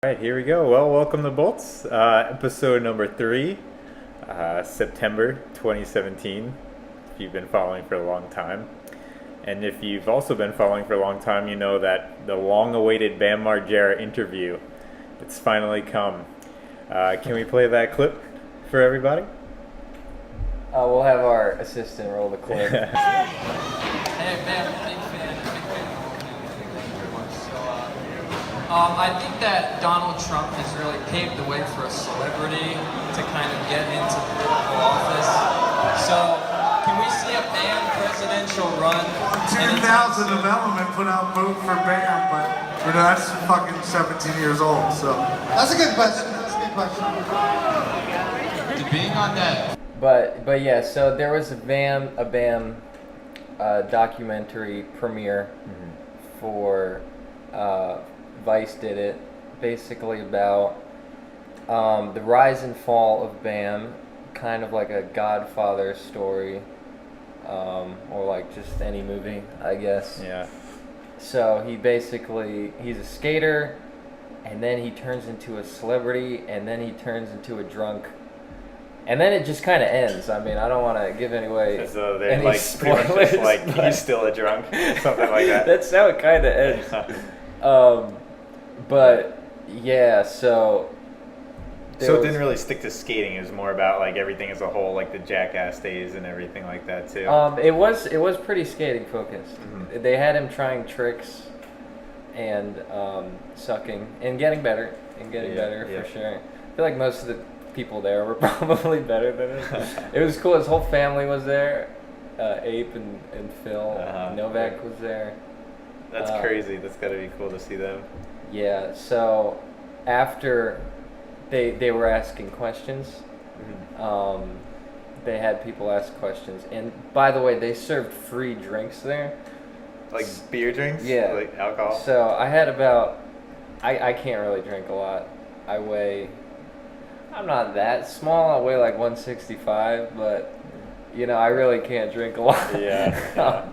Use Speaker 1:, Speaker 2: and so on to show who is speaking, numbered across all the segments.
Speaker 1: All right, here we go. Well, welcome to Bolts, episode number 3, September 2017, if you've been following for a long time. And if you've also been following for a long time, you know that the long-awaited Bam Margera interview, it's finally come. Can we play that clip for everybody?
Speaker 2: We'll have our assistant roll the clip.
Speaker 3: Hey, man, big fan. Thank you very much. So, I think that Donald Trump has really paved the way for a celebrity to kind of get into political office. So, can we see a Bam presidential run?
Speaker 4: 2000 Development put out Vote for Bam, but that's fucking 17 years old, so.
Speaker 5: That's a good question.
Speaker 3: Being on that.
Speaker 2: But yeah, so there was a BAM documentary premiere for Vice did it, basically about the rise and fall of BAM, kind of like a Godfather story, or like just any movie, I guess.
Speaker 1: Yeah.
Speaker 2: So he's a skater, and then he turns into a celebrity, and then he turns into a drunk. And then it just kind of ends. I mean, I don't want to give away
Speaker 1: So they're
Speaker 2: any
Speaker 1: like
Speaker 2: spoilers,
Speaker 1: pretty much just like,
Speaker 2: but
Speaker 1: he's still a drunk, something like that.
Speaker 2: that's how it kind of ends. But yeah, so
Speaker 1: So it didn't really stick to skating. It was more about like everything as a whole, like the Jackass days and everything like that too.
Speaker 2: It was pretty skating focused.
Speaker 1: Mhm.
Speaker 2: They had him trying tricks and sucking and getting better
Speaker 1: Yeah.
Speaker 2: for sure. I feel like most of the people there were probably better than him. It was cool. His whole family was there. Ape and Phil. Novak was there.
Speaker 1: That's crazy. That's got to be cool to see them.
Speaker 2: Yeah. So after they were asking questions, they had people ask questions. And by the way, they served free drinks there.
Speaker 1: Like beer drinks?
Speaker 2: Yeah.
Speaker 1: Like alcohol?
Speaker 2: So I had about, I can't really drink a lot. I'm not that small. I weigh like 165, but you know, I really can't drink a lot.
Speaker 1: Yeah.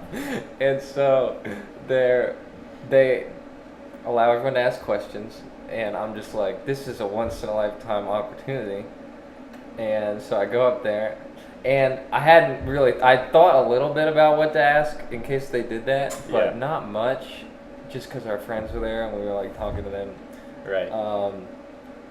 Speaker 2: And so they allow everyone to ask questions, and I'm just like, this is a once in a lifetime opportunity. And so I go up there, and I thought a little bit about what to ask in case they did that, but
Speaker 1: Yeah.
Speaker 2: not much, just because our friends were there and we were like talking to them.
Speaker 1: Right.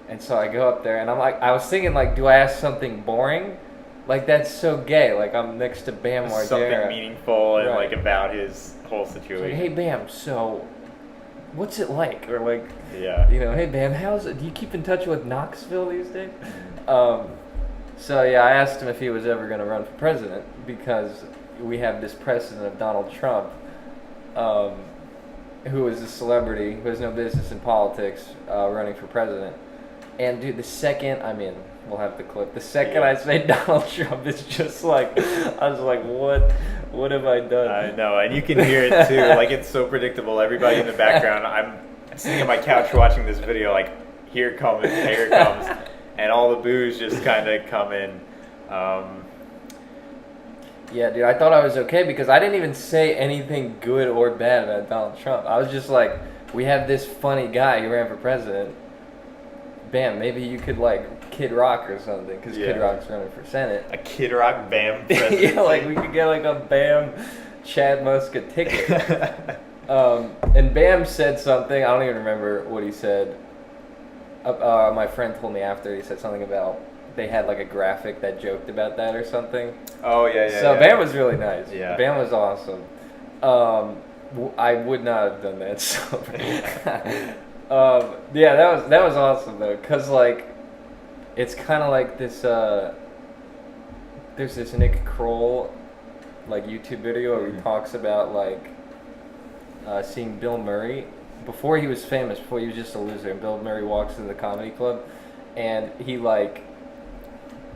Speaker 2: And so I go up there, and I was thinking, like, do I ask something boring? Like, that's so gay. Like, I'm next to Bam Margera.
Speaker 1: Something meaningful and
Speaker 2: Right.
Speaker 1: like about his whole
Speaker 2: It's
Speaker 1: situation.
Speaker 2: like, hey, Bam, so what's it like? Or like,
Speaker 1: Yeah.
Speaker 2: you know, hey, Bam, do you keep in touch with Knoxville these days? So yeah, I asked him if he was ever going to run for president, because we have this precedent of Donald Trump, who is a celebrity who has no business in politics, running for president. And dude, we'll have the clip. The second I say Donald Trump, it's just like, I was like, what have I done?
Speaker 1: I know, and you can hear it too. Like, it's so predictable. Everybody in the background, I'm sitting on my couch watching this video, like, here it comes, and all the boos just kind of come in.
Speaker 2: Yeah, dude, I thought I was okay because I didn't even say anything good or bad about Donald Trump. I was just like, we have this funny guy who ran for president. Bam, maybe you could like Kid Rock or something, because
Speaker 1: Yeah.
Speaker 2: Kid Rock's running for Senate.
Speaker 1: A Kid Rock Bam presidency.
Speaker 2: Yeah, like we could get like a Bam Chad Muska ticket. And Bam said something, I don't even remember what he said. My friend told me after, he said something about they had like a graphic that joked about that or something.
Speaker 1: Oh, yeah.
Speaker 2: So Bam was really nice.
Speaker 1: Yeah.
Speaker 2: Bam was awesome. I would not have done that. So, yeah, that was awesome though, cause like, it's kind of like this. There's this Nick Kroll, like YouTube video where he talks about like seeing Bill Murray before he was famous, before he was just a loser. And Bill Murray walks into the comedy club, and he like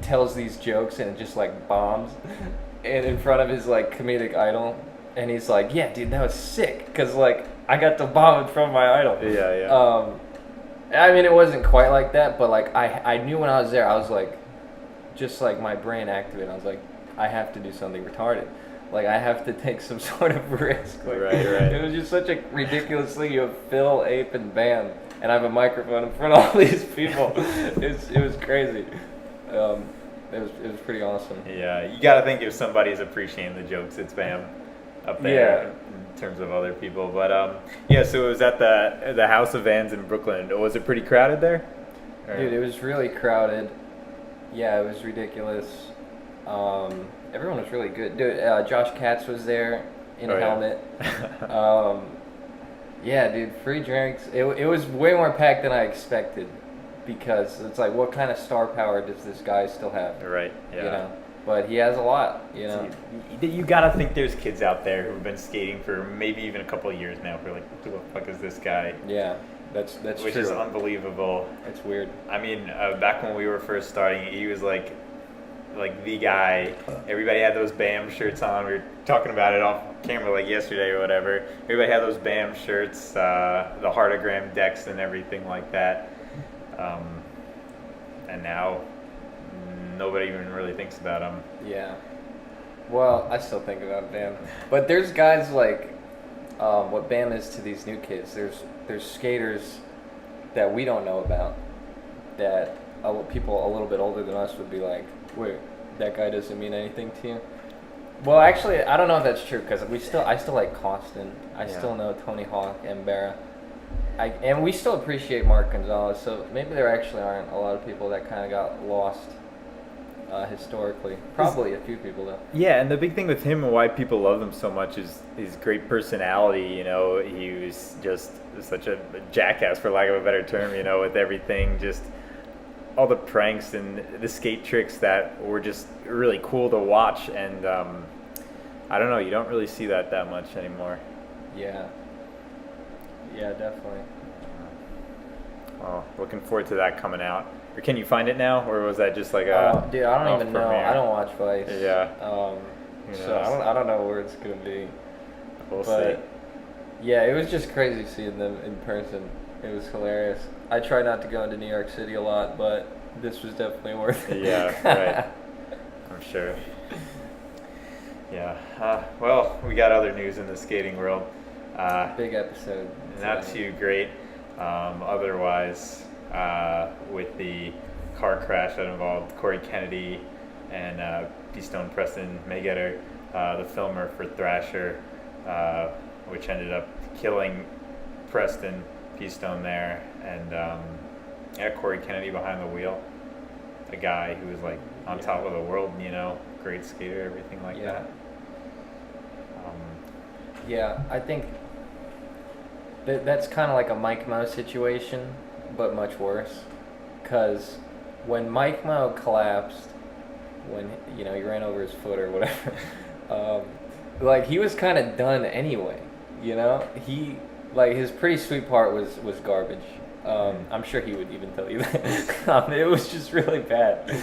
Speaker 2: tells these jokes and it just like bombs, and in front of his like comedic idol, and he's like, "Yeah, dude, that was sick," cause like I got to bomb in front of my idol.
Speaker 1: Yeah.
Speaker 2: I mean, it wasn't quite like that, but like I knew when I was there, I was like, just like my brain activated. I was like, I have to do something retarded. Like, I have to take some sort of risk. Like,
Speaker 1: Right.
Speaker 2: It was just such a ridiculous thing. You have Phil, Ape, and Bam. And and I have a microphone in front of all these people. It was crazy. It was pretty awesome.
Speaker 1: Yeah, you got to think if somebody's appreciating the jokes, it's Bam up there in terms of other people. But yeah, so it was at the House of Vans in Brooklyn. Was it pretty crowded there? Or-
Speaker 2: Dude, it was really crowded. Yeah, it was ridiculous. Everyone was really good. Dude, Josh Katz was there in a helmet. Yeah, dude, free drinks. It was way more packed than I expected, because it's like, what kind of star power does this guy still have?
Speaker 1: Right. Yeah.
Speaker 2: You know, but he has a lot. You know.
Speaker 1: You gotta think there's kids out there who've been skating for maybe even a couple of years now. Who are like, who the fuck is this guy?
Speaker 2: Yeah, that's
Speaker 1: Which
Speaker 2: true.
Speaker 1: is unbelievable.
Speaker 2: It's weird.
Speaker 1: I mean, back when we were first starting, he was like the guy. Everybody had those BAM shirts on. We were talking about it off camera like yesterday or whatever. Everybody had those BAM shirts, the heartogram decks and everything like that. And now nobody even really thinks about him.
Speaker 2: Yeah. Well, I still think about BAM, but there's guys like what BAM is to these new kids. There's skaters that we don't know about that people a little bit older than us would be like, wait, that guy doesn't mean anything to you? Well, actually, I don't know if that's true, because I still like Costin. I still know Tony Hawk and Barra. And we still appreciate Mark Gonzalez, so maybe there actually aren't a lot of people that kind of got lost historically. Probably a few people, though.
Speaker 1: Yeah, and the big thing with him and why people love him so much is his great personality. You know, he was just such a jackass, for lack of a better term, you know, with everything, just all the pranks and the skate tricks that were just really cool to watch. And I don't know, you don't really see that much anymore.
Speaker 2: Yeah. Yeah, definitely.
Speaker 1: Oh, looking forward to that coming out. Or can you find it now, or was that just like a?
Speaker 2: Dude, I don't even know.
Speaker 1: premiere?
Speaker 2: I don't watch Vice.
Speaker 1: Yeah.
Speaker 2: So I don't know where it's gonna be.
Speaker 1: We'll
Speaker 2: But
Speaker 1: see.
Speaker 2: yeah, it was just crazy seeing them in person. It was hilarious. I try not to go into New York City a lot, but this was definitely worth it.
Speaker 1: Yeah, right. I'm sure. Yeah. Well, we got other news in the skating world.
Speaker 2: Big episode.
Speaker 1: Not too great. Otherwise, with the car crash that involved Cory Kennedy and P-Stone Preston Maygetter, the filmer for Thrasher, which ended up killing Preston P-Stone there, and Cory Kennedy behind the wheel, a guy who was like on top of the world, you know, great skater, everything like that.
Speaker 2: Yeah, I think that's kind of like a Mike Mo situation, but much worse. Because when Mike Mo collapsed, when he ran over his foot or whatever, like he was kind of done anyway. You know, his pretty sweet part was garbage. I'm sure he would even tell you that. It was just really bad.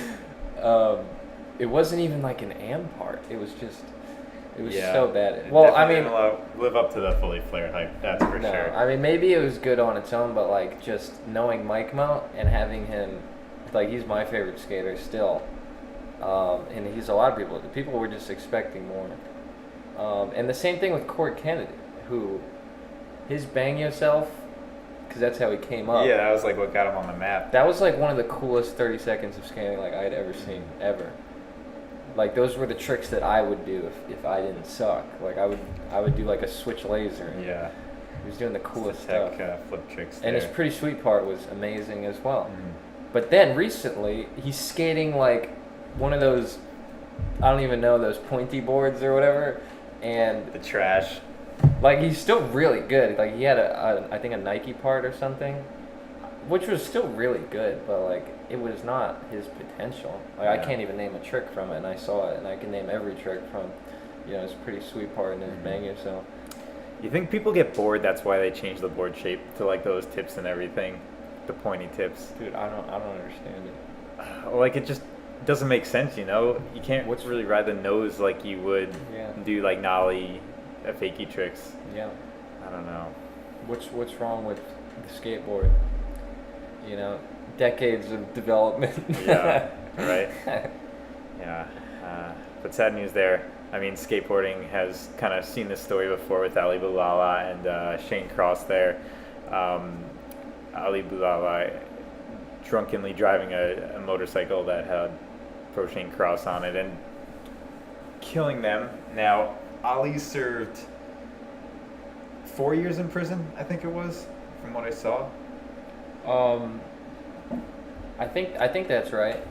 Speaker 2: It wasn't even like an am part. It was so bad. Well, I mean,
Speaker 1: live up to the fully flared hype. That's for sure.
Speaker 2: I mean, maybe it was good on its own, but like just knowing Mike Mo and having him, like he's my favorite skater still, and he's a lot of people. People were just expecting more. And the same thing with Cory Kennedy, who his bang yourself, because that's how he came up.
Speaker 1: Yeah, that was like what got him on the map.
Speaker 2: That was like one of the coolest 30 seconds of skating like I'd ever seen, ever. Like those were the tricks that I would do if I didn't suck. Like I would do like a switch laser.
Speaker 1: Yeah.
Speaker 2: He was doing the coolest
Speaker 1: Tech,
Speaker 2: stuff.
Speaker 1: flip tricks
Speaker 2: And his
Speaker 1: there.
Speaker 2: pretty sweet part was amazing as well. But then recently he's skating like one of those, I don't even know, those pointy boards or whatever, and
Speaker 1: The trash.
Speaker 2: like he's still really good. Like he had I think a Nike part or something, which was still really good, but like it was not his potential. Like I can't even name a trick from it, and I saw it, and I can name every trick from, his pretty sweet part in his bang yourself.
Speaker 1: You think people get bored? That's why they change the board shape to like those tips and everything, the pointy tips.
Speaker 2: Dude, I don't understand it.
Speaker 1: Like it just doesn't make sense, you know. You can't really ride the nose like you would do like nollie, fakey tricks.
Speaker 2: Yeah.
Speaker 1: I don't know.
Speaker 2: What's wrong with the skateboard? Decades of development.
Speaker 1: Yeah. Right. Yeah. But sad news there. I mean, skateboarding has kind of seen this story before with Ali Bilala and Shane Cross there. Ali Boulala drunkenly driving a motorcycle that had Prochain Cross on it and killing them. Now, Ali served 4 years in prison, I think it was, from what I saw.
Speaker 2: I think that's right.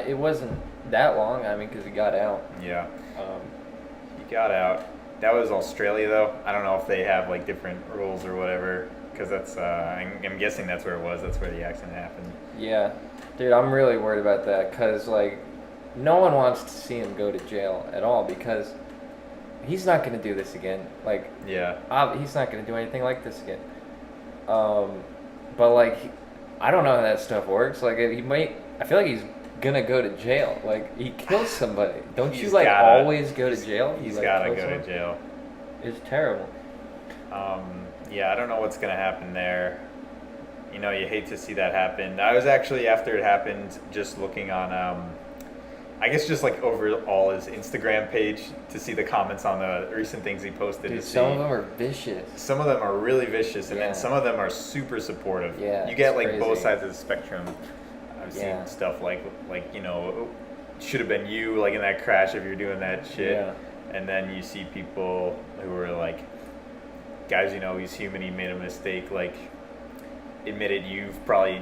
Speaker 2: It wasn't that long. I mean, because he got out.
Speaker 1: Yeah. He got out. That was Australia, though. I don't know if they have like different rules or whatever, because that's I'm guessing that's where it was. That's where the accident happened.
Speaker 2: Yeah, dude, I'm really worried about that because like, no one wants to see him go to jail at all because he's not gonna do this again. Like,
Speaker 1: yeah,
Speaker 2: he's not gonna do anything like this again. But like, I don't know how that stuff works. Like, he might. I feel like he's gonna go to jail. Like, he kills somebody. Don't you like always go to jail?
Speaker 1: He's
Speaker 2: like,
Speaker 1: gotta go to jail.
Speaker 2: It's terrible.
Speaker 1: Yeah, I don't know what's gonna happen there. You know, you hate to see that happen. I was actually, after it happened, just looking on, I guess just like overall his Instagram page to see the comments on the recent things he posted.
Speaker 2: Dude, some of them are vicious.
Speaker 1: Some of them are really vicious, and then some of them are super supportive.
Speaker 2: Yeah,
Speaker 1: you get like
Speaker 2: crazy.
Speaker 1: both sides of the spectrum. I've seen stuff like you know, should have been you like in that crash if you're doing that shit.
Speaker 2: Yeah.
Speaker 1: And then you see people who are like, guys, you know, he's human, he made a mistake, like, admitted you've probably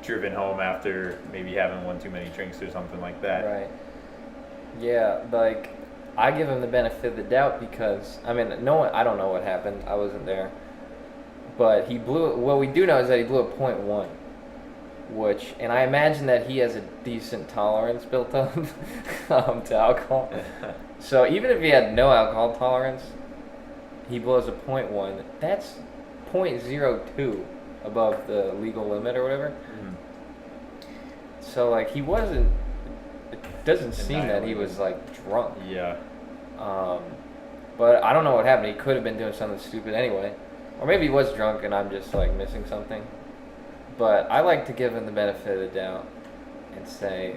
Speaker 1: driven home after maybe having one too many drinks or something like that.
Speaker 2: Right. Yeah, like, I give him the benefit of the doubt because, I mean, I don't know what happened. I wasn't there. But he blew, what we do know is that he blew a .1, which, and I imagine that he has a decent tolerance built up to alcohol. So even if he had no alcohol tolerance, he blows a .1. That's .02 above the legal limit or whatever.
Speaker 1: Mm-hmm.
Speaker 2: So like it doesn't seem that he was like drunk.
Speaker 1: Yeah.
Speaker 2: But I don't know what happened. He could have been doing something stupid anyway. Or maybe he was drunk and I'm just like missing something. But I like to give him the benefit of the doubt and say,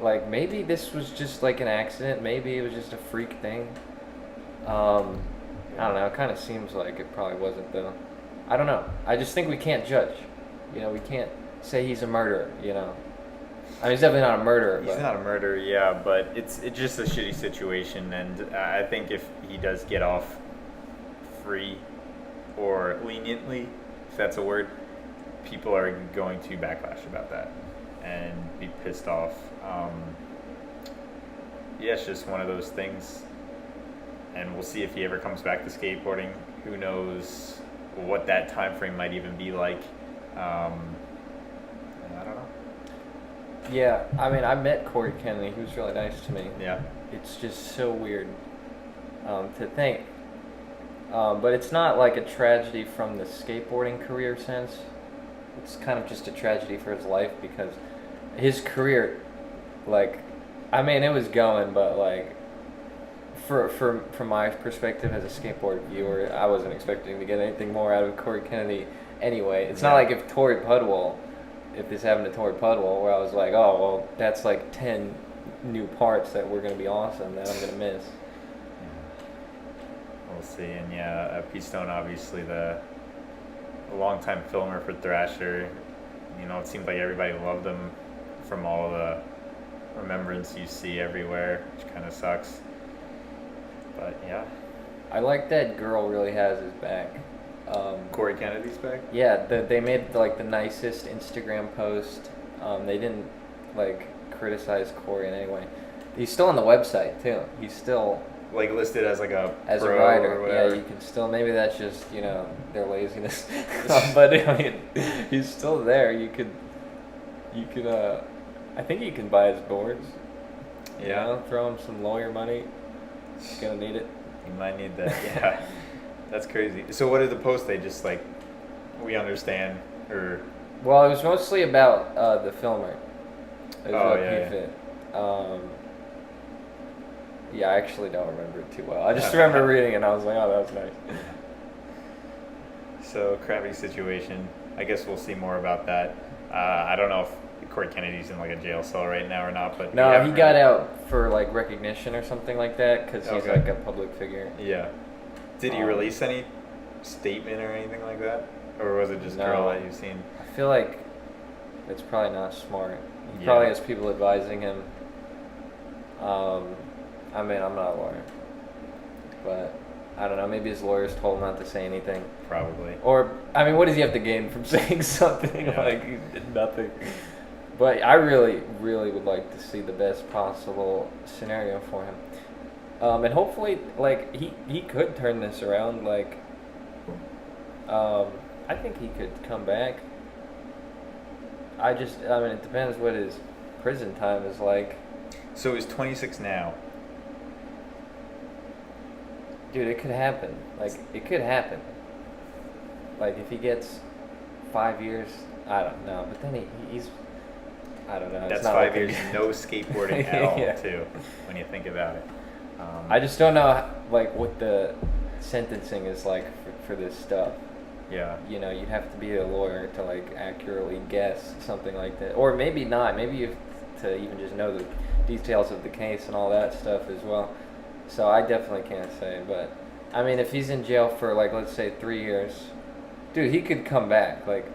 Speaker 2: like, maybe this was just like an accident. Maybe it was just a freak thing. I don't know. It kind of seems like it probably wasn't, though. I don't know. I just think we can't judge. You know, we can't say he's a murderer, you know. I mean, he's definitely not a murderer.
Speaker 1: He's not a murderer, yeah, but it's just a shitty situation, and I think if he does get off free or leniently, if that's a word, people are going to backlash about that and be pissed off. Yeah, it's just one of those things, and we'll see if he ever comes back to skateboarding. Who knows what that time frame might even be like. I don't know.
Speaker 2: Yeah, I mean, I met Cory Kennedy. He was really nice to me.
Speaker 1: Yeah.
Speaker 2: It's just so weird to think. But it's not like a tragedy from the skateboarding career sense. It's kind of just a tragedy for his life because his career, like, I mean, it was going, but like, from my perspective as a skateboard viewer, I wasn't expecting to get anything more out of Cory Kennedy anyway. It's not like if this happened to Tory Pudwell, where I was like, oh, well, that's like 10 new parts that were going to be awesome that I'm going to miss.
Speaker 1: We'll see. And yeah, Pete Stone, obviously a longtime filmer for Thrasher. You know, it seemed like everybody loved him from all the remembrance you see everywhere, which kind of sucks. But yeah.
Speaker 2: I like that girl really has his back.
Speaker 1: Cory Kennedy's back?
Speaker 2: Yeah, they made like the nicest Instagram post. They didn't like criticize Cory in any way. He's still on the website too. He's still
Speaker 1: like listed as like a
Speaker 2: writer.
Speaker 1: Or whatever.
Speaker 2: Yeah, you can still, maybe that's just, you know, their laziness. But I mean, he's still there. You could I think you can buy his boards. You know, throw him some lawyer money. He's gonna need it.
Speaker 1: You might need that. Yeah. That's crazy. So what did the post say? Just like, we understand, or?
Speaker 2: Well, it was mostly about the filmer. It was about
Speaker 1: yeah.
Speaker 2: PFIT. Yeah, I actually don't remember it too well. I just remember reading it and I was like, oh, that was nice.
Speaker 1: So, crappy situation. I guess we'll see more about that. I don't know if Cory Kennedy's in like a jail cell right now or not, but
Speaker 2: no, he got out for like recognition or something like that because he's like a public figure.
Speaker 1: Yeah. Did he release any statement or anything like that? Or was it just
Speaker 2: No.
Speaker 1: girl that you've seen?
Speaker 2: I feel like it's probably not smart. He
Speaker 1: Yeah.
Speaker 2: probably has people advising him. I mean, I'm not a lawyer, but I don't know. Maybe his lawyers told him not to say anything.
Speaker 1: Probably.
Speaker 2: Or, I mean, what does he have to gain from saying something?
Speaker 1: Yeah.
Speaker 2: Like, he did nothing. But I really, really would like to see the best possible scenario for him. And hopefully, like, he could turn this around. Like, I think he could come back. I mean, it depends what his prison time is like.
Speaker 1: So he's 26 now.
Speaker 2: Dude, it could happen. Like, it could happen. Like, if he gets 5 years, I don't know. But then he's, I don't know. It's
Speaker 1: That's
Speaker 2: not
Speaker 1: 5
Speaker 2: like
Speaker 1: years, no skateboarding at all,
Speaker 2: Yeah.
Speaker 1: too, when you think about it.
Speaker 2: I just don't know, like, what the sentencing is like for this stuff.
Speaker 1: Yeah.
Speaker 2: You know, you'd have to be a lawyer to, like, accurately guess something like that. Or maybe not. Maybe you have to even just know the details of the case and all that stuff as well. So I definitely can't say. But, I mean, if he's in jail for, like, let's say 3 years, dude, he could come back. Like,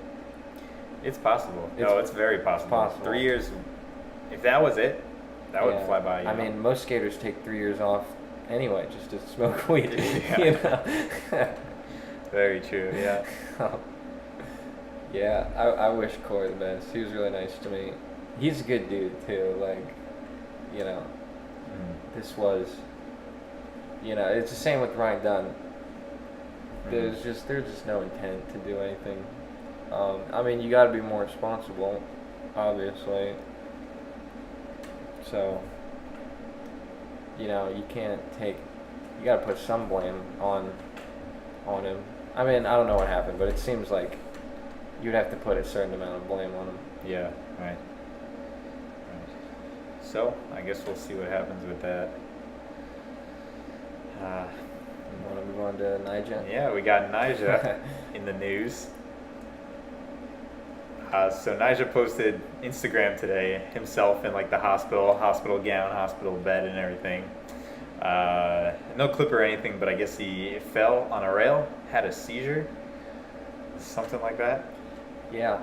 Speaker 1: It's possible. No, it's very possible.
Speaker 2: possible.
Speaker 1: 3 years, if that was it, that would
Speaker 2: yeah.
Speaker 1: fly by.
Speaker 2: I mean, most skaters take 3 years off anyway just to smoke weed.
Speaker 1: Yeah.
Speaker 2: You know?
Speaker 1: Very true, yeah.
Speaker 2: Yeah, I wish Cory the best. He was really nice to me. He's a good dude too. Like, you know, this was, you know, it's the same with Ryan Dunn. There's just no intent to do anything. I mean, you got to be more responsible, obviously. So, you know, you got to put some blame on him. I mean, I don't know what happened, but it seems like you'd have to put a certain amount of blame on him.
Speaker 1: Yeah, right. So, I guess we'll see what happens with that.
Speaker 2: You want to move on to Nyjah?
Speaker 1: Yeah, we got Nyjah in the news. So Nyjah posted Instagram today, himself in like the hospital gown, hospital bed and everything. No clip or anything, but I guess he fell on a rail, had a seizure, something like that.
Speaker 2: Yeah.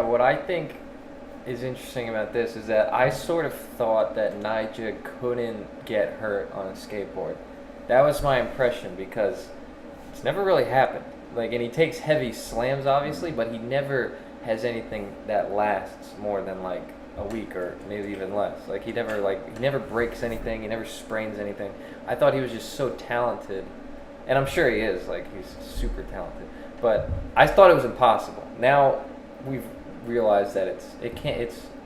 Speaker 2: What I think is interesting about this is that I sort of thought that Nyjah couldn't get hurt on a skateboard. That was my impression because it's never really happened. Like, and he takes heavy slams, obviously, but he never has anything that lasts more than like a week or maybe even less. Like, he never breaks anything. He never sprains anything. I thought he was just so talented, and I'm sure he is. Like, he's super talented. But I thought it was impossible. Now we've realized that it's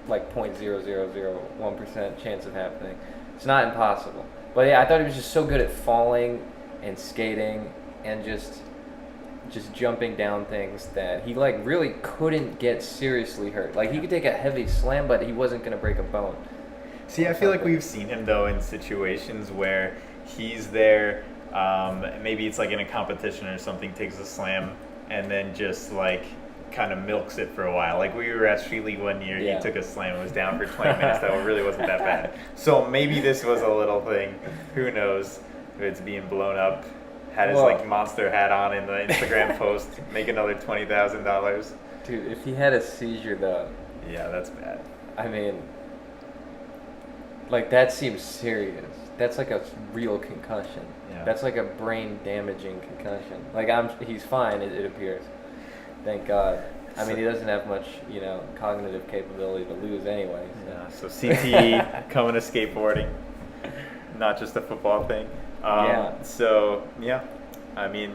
Speaker 2: like 0.0001% chance of happening. It's not impossible. But yeah, I thought he was just so good at falling and skating and just jumping down things that he like really couldn't get seriously hurt. Like, he could take a heavy slam, but he wasn't gonna break a bone.
Speaker 1: See, I feel like we've seen him though in situations where he's there, maybe it's like in a competition or something, takes a slam and then just like kind of milks it for a while. Like, we were at Street League one year,
Speaker 2: Yeah.
Speaker 1: he took a slam, was down for 20 minutes, that really wasn't that bad. So maybe this was a little thing, who knows if it's being blown up. Had his like monster hat on in the Instagram post, make another $20,000.
Speaker 2: Dude, if he had a seizure though,
Speaker 1: Yeah, that's bad.
Speaker 2: I mean, like, that seems serious. That's like a real concussion.
Speaker 1: Yeah.
Speaker 2: That's like a brain damaging concussion. Like, he's fine, it appears. Thank God. I mean, he doesn't have much, you know, cognitive capability to lose anyway. So.
Speaker 1: Yeah, so CTE coming to skateboarding, not just a football thing.
Speaker 2: Yeah.
Speaker 1: So, yeah, I mean,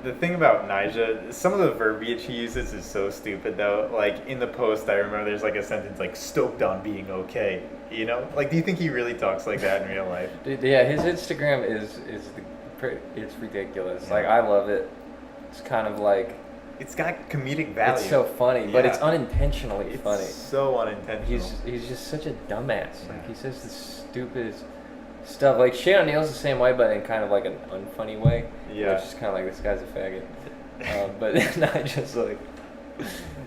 Speaker 1: the thing about Nyjah, some of the verbiage he uses is so stupid, though. Like, in the post, I remember there's, like, a sentence, like, stoked on being okay, you know? Like, do you think he really talks like that in real life?
Speaker 2: Dude, yeah, his Instagram it's ridiculous.
Speaker 1: Yeah.
Speaker 2: Like, I love it. It's kind of like...
Speaker 1: It's got comedic value.
Speaker 2: It's so funny, but it's
Speaker 1: Yeah.
Speaker 2: unintentionally
Speaker 1: It's
Speaker 2: funny.
Speaker 1: so unintentional.
Speaker 2: He's just such a dumbass.
Speaker 1: Yeah.
Speaker 2: Like, he says the stupidest stuff. Like, Shane O'Neal's the same way, but in kind of like an unfunny way.
Speaker 1: Yeah.
Speaker 2: Which is kind of like, this guy's a faggot. But not just like,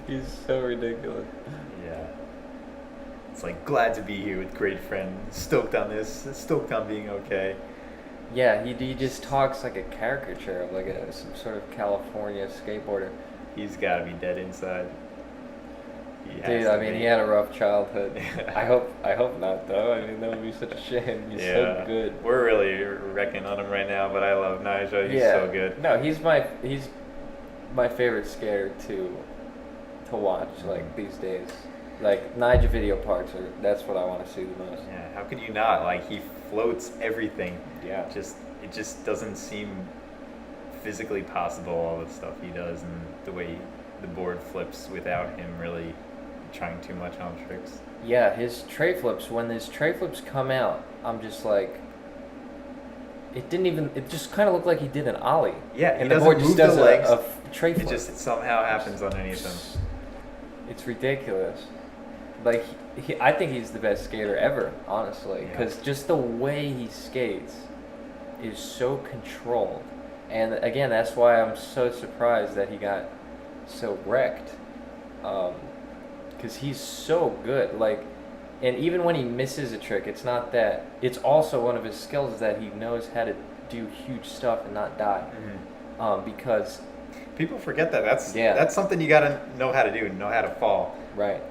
Speaker 2: he's so ridiculous.
Speaker 1: Yeah. It's like, glad to be here with great friends. Stoked on this. Stoked on being okay.
Speaker 2: Yeah, he just talks like a caricature of like some sort of California skateboarder.
Speaker 1: He's got to be dead inside. He has
Speaker 2: Dude,
Speaker 1: to
Speaker 2: I mean,
Speaker 1: be.
Speaker 2: he had a rough childhood. I hope not though. I mean, that would be such a shame. He's so good.
Speaker 1: We're really wrecking on him right now, but I love Nyjah. He's so good.
Speaker 2: No, he's my favorite skater to watch like these days. Like Nyjah video parts that's what I want to see the most.
Speaker 1: Yeah, how could you not? Like, he floats everything.
Speaker 2: Yeah.
Speaker 1: It just doesn't seem physically possible, all the stuff he does and the way the board flips without him really trying too much on tricks.
Speaker 2: Yeah, his tray flips, when his tray flips come out, I'm just like, it just kind of looked like he did an ollie.
Speaker 1: Yeah, he
Speaker 2: and the
Speaker 1: doesn't
Speaker 2: board just
Speaker 1: move
Speaker 2: does
Speaker 1: the legs.
Speaker 2: a tray flip.
Speaker 1: It just somehow happens underneath him.
Speaker 2: It's ridiculous. Like, I think he's the best skater ever, honestly, because just the way he skates is so controlled. And again, that's why I'm so surprised that he got so wrecked. Because he's so good. Like, and even when he misses a trick, it's not that. It's also one of his skills is that he knows how to do huge stuff and not die. Because
Speaker 1: people forget that. That's something you gotta know how to do. Know how to fall.
Speaker 2: Right.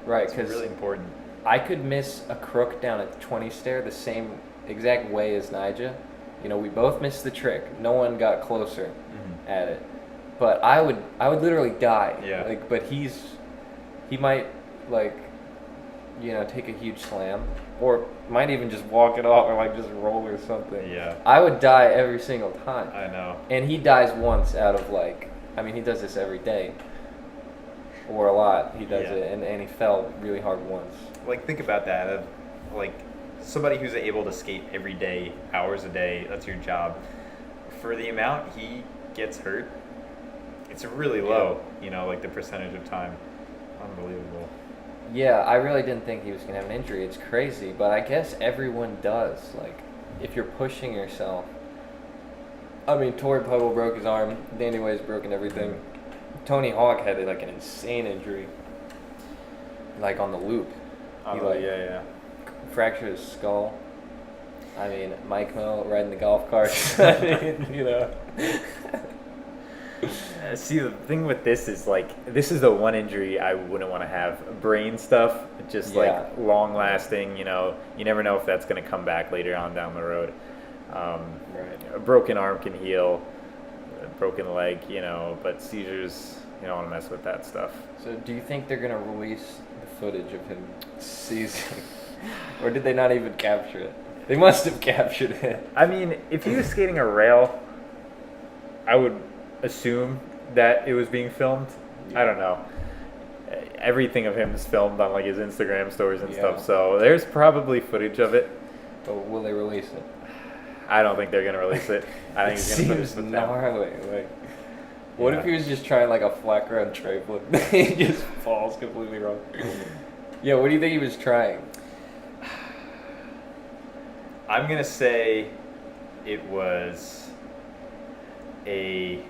Speaker 1: It's really important.
Speaker 2: I could miss a crook down a 20 stair the same exact way as Nyjah. You know, we both missed the trick. No one got closer at it. But I would literally die.
Speaker 1: Yeah.
Speaker 2: Like, but he might, like, you know, take a huge slam, or might even just walk it off, or like just roll or something.
Speaker 1: Yeah.
Speaker 2: I would die every single time.
Speaker 1: I know.
Speaker 2: And he dies once out of like, I mean, he does this every day, or a lot. He does it, and he fell really hard once.
Speaker 1: Like, think about that. Like, somebody who's able to skate every day, hours a day, that's your job. For the amount he gets hurt, it's really low, you know, like the percentage of time. Unbelievable.
Speaker 2: Yeah, I really didn't think he was going to have an injury. It's crazy, but I guess everyone does. Like, if you're pushing yourself. I mean, Cory broke his arm. Danny Way's broken everything. Tony Hawk had like an insane injury, like on the loop. He fractured his skull. I mean, Mike Mill riding the golf carts. I mean, you know.
Speaker 1: See, the thing with this is, like, this is the one injury I wouldn't want to have. Brain stuff, just like long lasting, you know, you never know if that's going to come back later on down the road. A broken arm can heal, a broken leg, you know, but seizures, you don't want to mess with that stuff.
Speaker 2: So do you think they're going to release the footage of him seizing? Or did they not even capture it? They must have captured it.
Speaker 1: I mean, if he was skating a rail, I would assume that it was being filmed. I don't know. Everything of him is filmed on like his Instagram stories and stuff, so there's probably footage of it.
Speaker 2: But will they release it?
Speaker 1: I don't think they're gonna release it. I think he's gonna put it with
Speaker 2: gnarly. Like, what if he was just trying like a flat ground tray flip? He just falls completely wrong. Yeah, what do you think he was trying?
Speaker 1: I'm gonna say it was a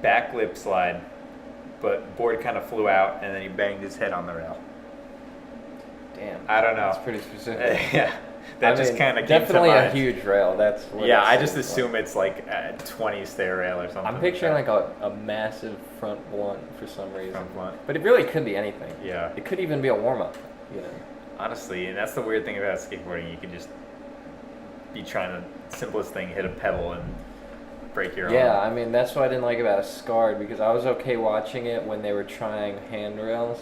Speaker 1: back lip slide, but board kind of flew out and then he banged his head on the rail.
Speaker 2: Damn.
Speaker 1: I don't know.
Speaker 2: That's pretty specific.
Speaker 1: Yeah. That just kind of
Speaker 2: definitely a huge rail. That's what
Speaker 1: I just assume it's like a 20 stair rail or something.
Speaker 2: I'm picturing like a massive front blunt for some reason.
Speaker 1: Front blunt.
Speaker 2: But it really could be anything.
Speaker 1: Yeah.
Speaker 2: It could even be a warm up. You know.
Speaker 1: Honestly, and that's the weird thing about skateboarding. You can just be trying the simplest thing, hit a pebble and break your arm.
Speaker 2: Yeah, I mean that's what I didn't like about a Scarred, because I was okay watching it when they were trying handrails.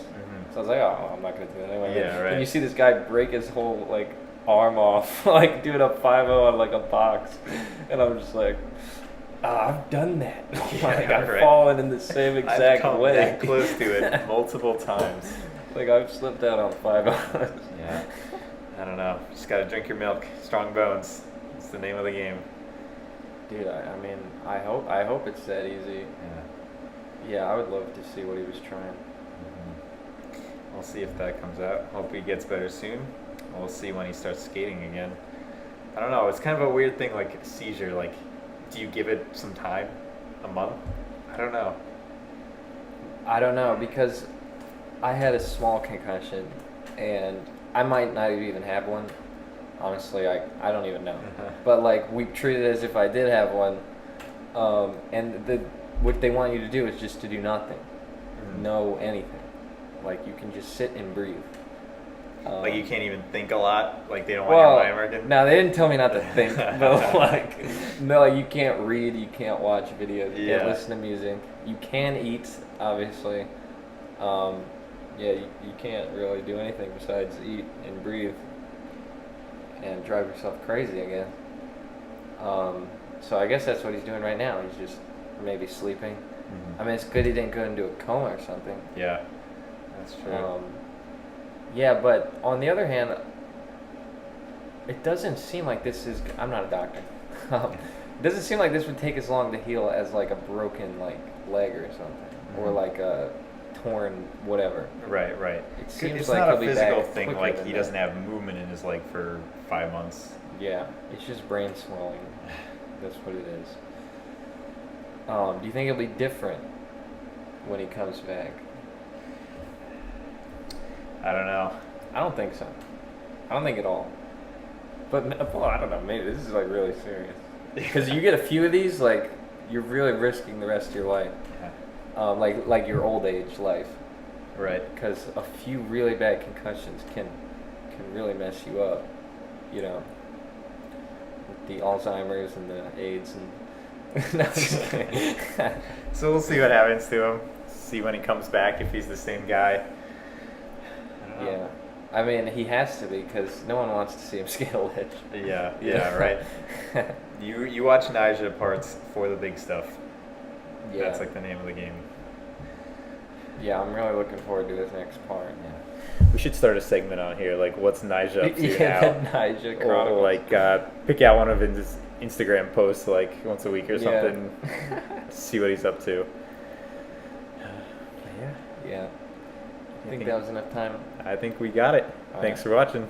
Speaker 2: So I was like, oh, I'm not gonna do that anyway.
Speaker 1: Yeah, right.
Speaker 2: And you see this guy break his whole like arm off, like doing a 5-0 on like a box, and I'm just like, I've done that. Like I've fallen in the same exact
Speaker 1: I've come
Speaker 2: way.
Speaker 1: that close to it multiple times.
Speaker 2: Like I've slipped out on 5-0.
Speaker 1: Yeah. I don't know. Just gotta drink your milk. Strong bones. It's the name of the game.
Speaker 2: Dude, I mean, I hope it's that easy. Yeah, I would love to see what he was trying.
Speaker 1: We'll see if that comes out. Hope he gets better soon. We'll see when he starts skating again. I don't know. It's kind of a weird thing, like a seizure. Like, do you give it some time? A month? I don't know.
Speaker 2: I don't know, because I had a small concussion, and I might not even have one. Honestly, I don't even know. But like we treat it as if I did have one, and what they want you to do is just to do nothing, no anything. Like you can just sit and breathe.
Speaker 1: Like you can't even think a lot. Like they don't want your mind working.
Speaker 2: No, they didn't tell me not to think, but like, no, you can't read, you can't watch videos, you can't listen to music. You can eat, obviously. You can't really do anything besides eat and breathe and drive yourself crazy again. So I guess that's what he's doing right now. He's just maybe sleeping. I mean, it's good he didn't go into a coma or something.
Speaker 1: Yeah, that's true.
Speaker 2: Yeah, but on the other hand, it doesn't seem like this is. I'm not a doctor. It doesn't seem like this would take as long to heal as like a broken like leg or something, or like a torn whatever.
Speaker 1: Right.
Speaker 2: It seems
Speaker 1: It's
Speaker 2: like
Speaker 1: not a
Speaker 2: he'll be
Speaker 1: physical
Speaker 2: back
Speaker 1: thing.
Speaker 2: quicker
Speaker 1: Like
Speaker 2: than
Speaker 1: he
Speaker 2: that.
Speaker 1: doesn't have movement in his leg for 5 months.
Speaker 2: Yeah, it's just brain swelling. That's what it is. Do you think it'll be different when he comes back?
Speaker 1: I don't know.
Speaker 2: I don't think so. I don't think at all. But well, I don't know. Maybe this is like really serious. Because you get a few of these, like you're really risking the rest of your life. Like your old age life.
Speaker 1: Right.
Speaker 2: Because a few really bad concussions can really mess you up. You know, with the Alzheimer's and the AIDS and. No, I'm just kidding.
Speaker 1: So we'll see what happens to him. See when he comes back if he's the same guy.
Speaker 2: Yeah, I mean he has to be because no one wants to see him scale a ledge.
Speaker 1: Yeah, right. You watch Nyjah parts for the big stuff.
Speaker 2: Yeah.
Speaker 1: That's like the name of the game.
Speaker 2: Yeah, I'm really looking forward to his next part.
Speaker 1: We should start a segment on here, like what's Nyjah up to
Speaker 2: Yeah,
Speaker 1: now?
Speaker 2: the Nyjah
Speaker 1: Or
Speaker 2: Chronicles.
Speaker 1: like pick out one of his Instagram posts like once a week or
Speaker 2: Yeah.
Speaker 1: something. See what he's up to.
Speaker 2: Yeah. I think that was enough time.
Speaker 1: I think we got it. Thanks for watching.